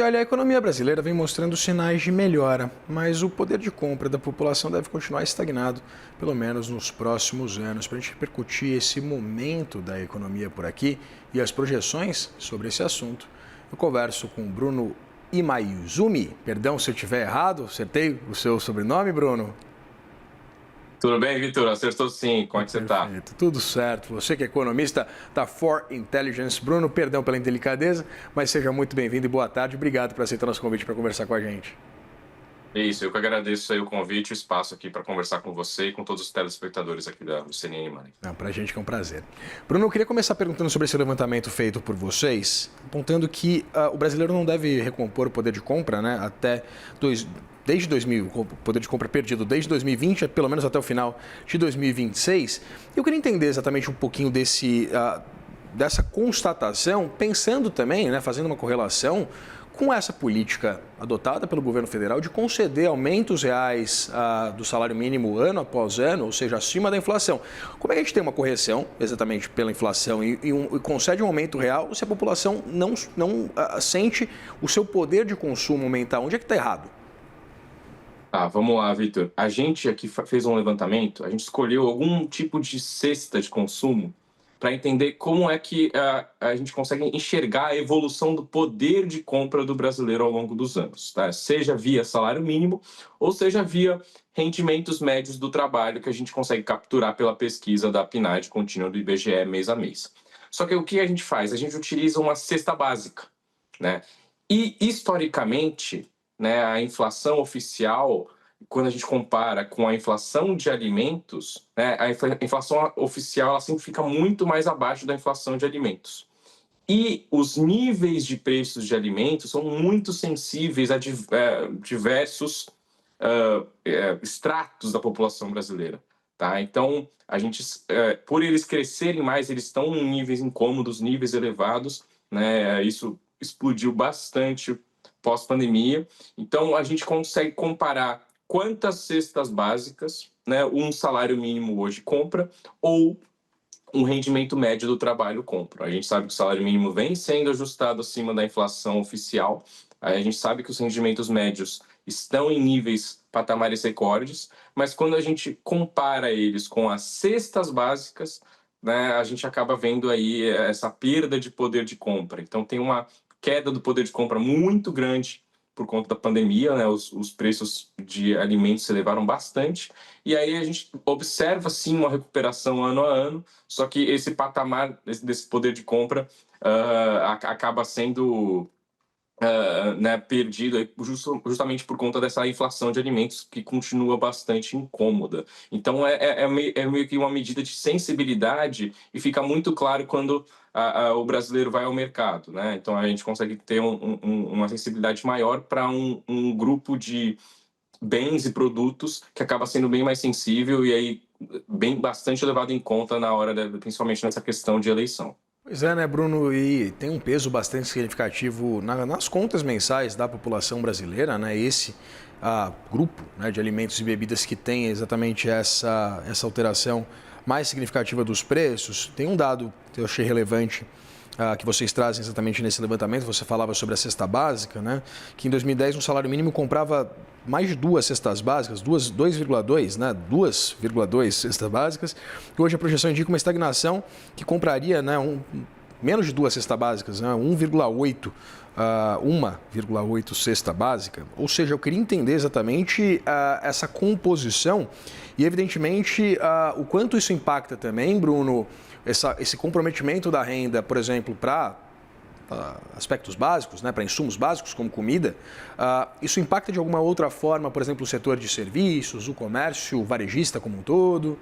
olha, a economia brasileira vem mostrando sinais de melhora, mas o poder de compra da população deve continuar estagnado, pelo menos nos próximos anos. Para a gente repercutir esse momento da economia por aqui e as projeções sobre esse assunto, eu converso com Bruno Imaizumi. Perdão se eu estiver errado, acertei o seu sobrenome, Bruno? Tudo bem, Vitor? Acertou sim. Como é que você está? Perfeito, tudo certo. Você que é economista da For Intelligence. Bruno, perdão pela indelicadeza, mas seja muito bem-vindo e boa tarde. Obrigado por aceitar nosso convite para conversar com a gente. Isso, eu que agradeço aí o convite e o espaço aqui para conversar com você e com todos os telespectadores aqui do CNN Money. Para a gente que é um prazer. Bruno, eu queria começar perguntando sobre esse levantamento feito por vocês, apontando que o brasileiro não deve recompor o poder de compra, né, desde 2000, o poder de compra perdido desde 2020, pelo menos até o final de 2026. Eu queria entender exatamente um pouquinho dessa constatação, pensando também, né, fazendo uma correlação com essa política adotada pelo governo federal de conceder aumentos reais do salário mínimo ano após ano, ou seja, acima da inflação. Como é que a gente tem uma correção exatamente pela inflação e concede um aumento real se a população não sente o seu poder de consumo aumentar? Onde é que está errado? Vamos lá, Vitor. A gente aqui fez um levantamento, a gente escolheu algum tipo de cesta de consumo para entender como é que a gente consegue enxergar a evolução do poder de compra do brasileiro ao longo dos anos, tá? Seja via salário mínimo ou seja via rendimentos médios do trabalho que a gente consegue capturar pela pesquisa da PNAD contínua do IBGE mês a mês. Só que o que a gente faz? A gente utiliza uma cesta básica, né? E, historicamente, né, a inflação oficial, quando a gente compara com a inflação de alimentos, né, a inflação oficial ela sempre fica muito mais abaixo da inflação de alimentos. E os níveis de preços de alimentos são muito sensíveis a diversos estratos da população brasileira. Tá? Então, a gente, por eles crescerem mais, eles estão em níveis incômodos, níveis elevados, né? Isso explodiu bastante pós-pandemia. Então, a gente consegue comparar quantas cestas básicas, né, um salário mínimo hoje compra ou um rendimento médio do trabalho compra. A gente sabe que o salário mínimo vem sendo ajustado acima da inflação oficial. A gente sabe que os rendimentos médios estão em níveis patamares recordes, mas quando a gente compara eles com as cestas básicas, né, a gente acaba vendo aí essa perda de poder de compra. Então tem uma queda do poder de compra muito grande por conta da pandemia, né? Os preços de alimentos se elevaram bastante, e aí a gente observa sim uma recuperação ano a ano, só que esse patamar desse poder de compra acaba sendo né, perdido aí justamente por conta dessa inflação de alimentos que continua bastante incômoda. Então é meio que uma medida de sensibilidade e fica muito claro quando o brasileiro vai ao mercado, né? Então a gente consegue ter uma sensibilidade maior para um grupo de bens e produtos que acaba sendo bem mais sensível e aí bastante levado em conta na hora, principalmente nessa questão de eleição. Pois é, né, Bruno? E tem um peso bastante significativo nas contas mensais da população brasileira, né? Esse grupo, né, de alimentos e bebidas que tem exatamente essa alteração mais significativa dos preços. Tem um dado que eu achei relevante que vocês trazem exatamente nesse levantamento. Você falava sobre a cesta básica, né? Que em 2010 um salário mínimo comprava mais de duas cestas básicas, 2,2, né? 2,2 cestas básicas. E hoje a projeção indica uma estagnação que compraria, né, menos de duas cestas básicas, né? 1,8 cesta básica. Ou seja, eu queria entender exatamente essa composição e, evidentemente, o quanto isso impacta também, Bruno, esse comprometimento da renda, por exemplo, para aspectos básicos, né, para insumos básicos como comida, isso impacta de alguma outra forma, por exemplo, o setor de serviços, o comércio, o varejista como um todo?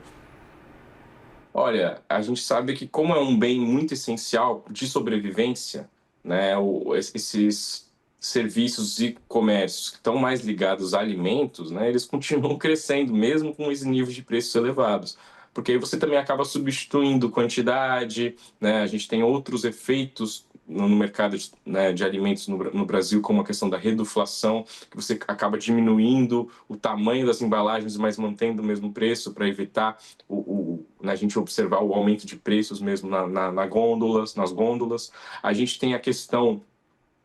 Olha, a gente sabe que como é um bem muito essencial de sobrevivência, né, esses serviços e comércios que estão mais ligados a alimentos, né, eles continuam crescendo mesmo com esse nível de preços elevados. Porque aí você também acaba substituindo quantidade, né? A gente tem outros efeitos no mercado né, de alimentos no Brasil, como a questão da reduflação, que você acaba diminuindo o tamanho das embalagens, mas mantendo o mesmo preço para evitar né, a gente observar o aumento de preços mesmo nas gôndolas. A gente tem a questão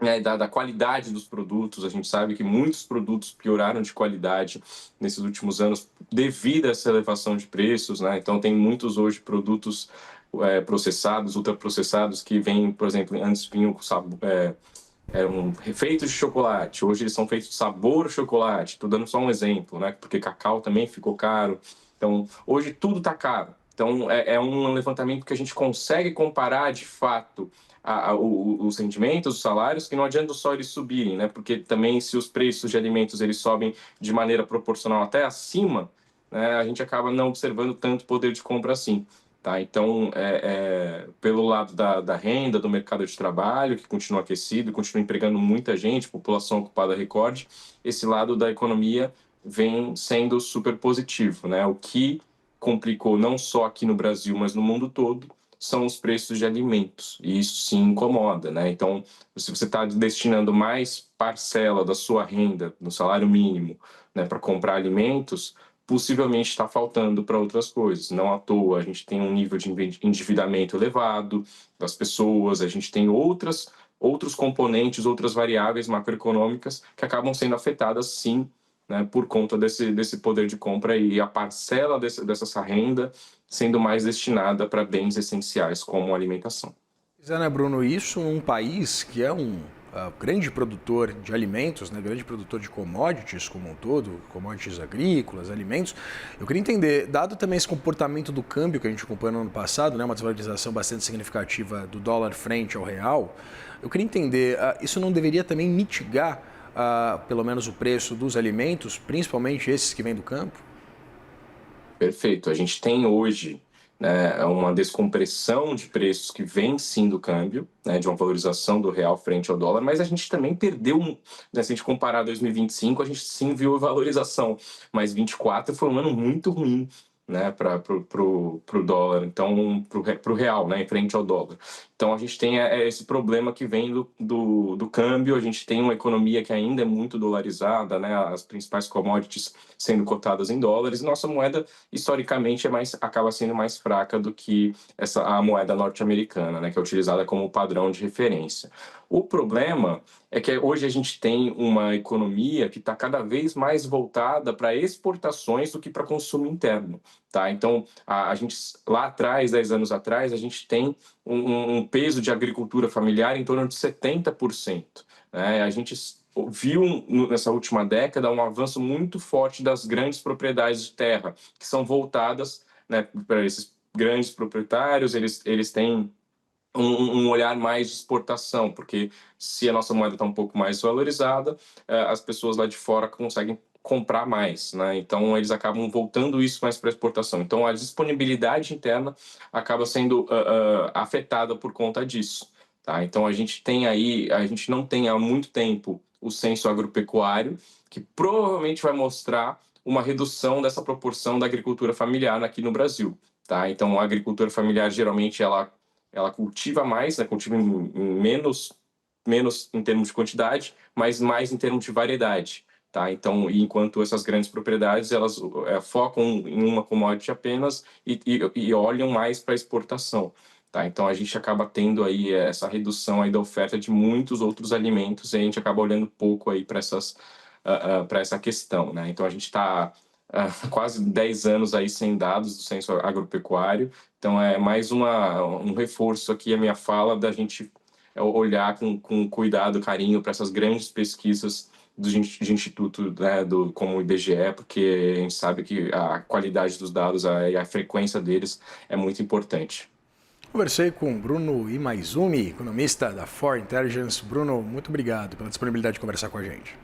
né, da qualidade dos produtos. A gente sabe que muitos produtos pioraram de qualidade nesses últimos anos devido a essa elevação de preços, né? Então, tem muitos hoje produtos processados, ultraprocessados, que vêm, por exemplo, antes vinham com eram feitos de chocolate, hoje eles são feitos de sabor chocolate. Estou dando só um exemplo, né? Porque cacau também ficou caro. Então, hoje tudo está caro. Então, é um levantamento que a gente consegue comparar, de fato, os rendimentos, os salários, que não adianta só eles subirem, né? Porque também, se os preços de alimentos eles sobem de maneira proporcional até acima, né, a gente acaba não observando tanto poder de compra assim. Tá? Então, pelo lado da renda, do mercado de trabalho, que continua aquecido, continua empregando muita gente, população ocupada recorde, esse lado da economia vem sendo super positivo, né? O que complicou não só aqui no Brasil, mas no mundo todo, são os preços de alimentos, e isso sim incomoda, né? Então, se você está destinando mais parcela da sua renda, no salário mínimo, né, para comprar alimentos, possivelmente está faltando para outras coisas. Não à toa, a gente tem um nível de endividamento elevado das pessoas, a gente tem outros componentes, outras variáveis macroeconômicas que acabam sendo afetadas, sim, né, por conta desse poder de compra e a parcela dessa renda sendo mais destinada para bens essenciais, como alimentação. Pois é, né, Bruno? Isso num país que é um grande produtor de alimentos, né, grande produtor de commodities como um todo, commodities agrícolas, alimentos. Eu queria entender, dado também esse comportamento do câmbio que a gente acompanhou no ano passado, né, uma desvalorização bastante significativa do dólar frente ao real, eu queria entender, isso não deveria também mitigar, pelo menos, o preço dos alimentos, principalmente esses que vêm do campo? Perfeito. A gente tem hoje, né, uma descompressão de preços que vem sim do câmbio, né, de uma valorização do real frente ao dólar, mas a gente também perdeu, né, se a gente comparar 2025, a gente sim viu valorização, mas 24 foi um ano muito ruim, né, para pro dólar, então pro real, né, em frente ao dólar. Então a gente tem esse problema que vem do câmbio, a gente tem uma economia que ainda é muito dolarizada, né, as principais commodities sendo cotadas em dólares, e nossa moeda historicamente acaba sendo mais fraca do que a moeda norte-americana, né, que é utilizada como padrão de referência. O problema é que hoje a gente tem uma economia que está cada vez mais voltada para exportações do que para consumo interno. Tá? Então, a gente, lá atrás, 10 anos atrás, a gente tem um peso de agricultura familiar em torno de 70%. Né? A gente viu nessa última década um avanço muito forte das grandes propriedades de terra, que são voltadas, né, para esses grandes proprietários, eles têm um olhar mais de exportação, porque se a nossa moeda está um pouco mais valorizada, as pessoas lá de fora conseguem comprar mais, né? Então eles acabam voltando isso mais para exportação. Então a disponibilidade interna acaba sendo afetada por conta disso, tá? Então a gente não tem há muito tempo o censo agropecuário, que provavelmente vai mostrar uma redução dessa proporção da agricultura familiar aqui no Brasil, tá? Então a agricultura familiar geralmente ela cultiva mais, né? Cultiva menos em termos de quantidade, mas mais em termos de variedade. Tá? Então, enquanto essas grandes propriedades elas focam em uma commodity apenas e olham mais para a exportação. Tá? Então, a gente acaba tendo aí essa redução aí da oferta de muitos outros alimentos e a gente acaba olhando pouco aí para essa questão. Né? Então, a gente está quase 10 anos aí sem dados do censo agropecuário. Então, é mais um reforço aqui a minha fala da gente olhar com cuidado, carinho para essas grandes pesquisas de instituto, né, como o IBGE, porque a gente sabe que a qualidade dos dados e a frequência deles é muito importante. Conversei com Bruno Imaizumi, economista da For Intelligence. Bruno, muito obrigado pela disponibilidade de conversar com a gente.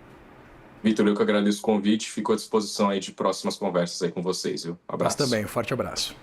Vitor, eu que agradeço o convite, fico à disposição aí de próximas conversas aí com vocês, viu? Abraço. Nós também, um forte abraço.